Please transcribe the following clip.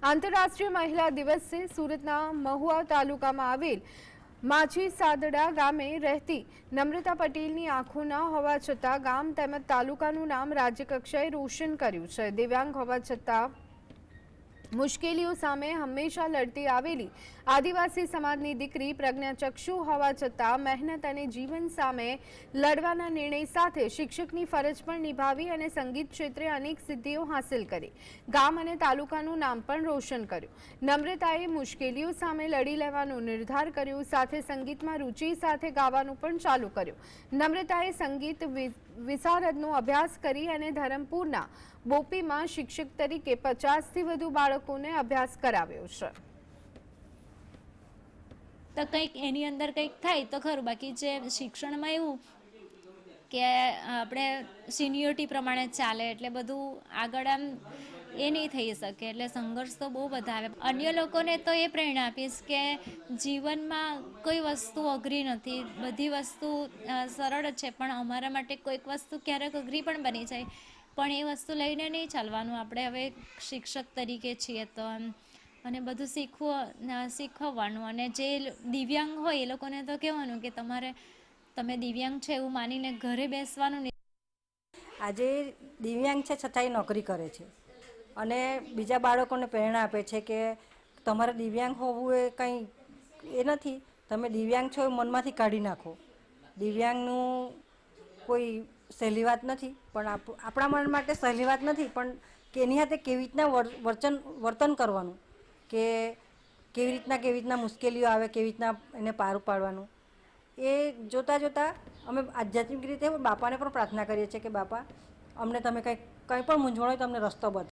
આંતરરાષ્ટ્રીય મહિલા દિવસે સુરતના મહુવા તાલુકામાં આવેલ માછી સાદડા ગામે રહેતી નમ્રતા પટેલની આંખો ન હોવા છતાં ગામ તેમજ તાલુકાનું નામ રાજ્યકક્ષાએ રોશન કર્યું છે। દિવ્યાંગ હોવા છતાં મુશ્કેલીઓ સામે હંમેશા લડતી આવેલી આદિવાસી સમાજની દીકરી પ્રજ્ઞાચક્ષુ હોવા છતાં મહેનત અને જીવન સામે લડવાના નિર્ણય સાથે શિક્ષકની ફરજ પણ નિભાવી અને સંગીત ક્ષેત્રે અનેક સિદ્ધિઓ હાંસલ કરી ગામ અને તાલુકાનું નામ પણ રોશન કર્યું। નમ્રતાએ મુશ્કેલીઓ સામે લડી લેવાનો નિર્ધાર કર્યો, સાથે સંગીતમાં રુચિ સાથે ગાવાનું પણ ચાલુ કર્યું। નમ્રતાએ સંગીત વિશારદનો અભ્યાસ કરી અને ધરમપુરના બોપીમાં શિક્ષક તરીકે 50થી વધુ બાળકોને અભ્યાસ કરાવ્યો છે। તો કંઈક એની અંદર કંઈક થાય તો ખરું, બાકી જે શિક્ષણમાં એવું કે આપણે સિનિયોરિટી પ્રમાણે ચાલે એટલે બધું આગળ આમ એ નહીં થઈ શકે, એટલે સંઘર્ષ તો બહુ બધા આવે। અન્ય લોકોને તો એ પ્રેરણા આપીશ કે જીવનમાં કોઈ વસ્તુ અઘરી નથી, બધી વસ્તુ સરળ જ છે, પણ અમારા માટે કોઈક વસ્તુ ક્યારેક અઘરી પણ બની જાય, પણ એ વસ્તુ લઈને નહીં ચાલવાનું। આપણે હવે શિક્ષક તરીકે છીએ તો અને બધું શીખવવાનું, અને જે દિવ્યાંગ હોય એ લોકોને તો કહેવાનું કે તમે દિવ્યાંગ છે એવું માનીને ઘરે બેસવાનું નહીં। આજે દિવ્યાંગ છે છતાંય નોકરી કરે છે અને બીજા બાળકોને પ્રેરણા આપે છે કે તમારે દિવ્યાંગ હોવું એ કંઈ એ નથી, તમે દિવ્યાંગ છો એ મનમાંથી કાઢી નાખો। દિવ્યાંગનું કોઈ સહેલી વાત નથી, પણ આપણા મન માટે સહેલી વાત નથી, પણ કે એની સાથે કેવી રીતના વર્તન કરવાનું, કે કેવી રીતના મુશ્કેલીઓ આવે, કેવી રીતના એને પાર પાડવાનું, એ જોતાં જોતાં અમે આધ્યાત્મિક રીતે બાપાને પણ પ્રાર્થના કરીએ છીએ કે બાપા અમને તમે કંઈ પણ મૂંઝવણ હોય તો અમને રસ્તો બતાવો।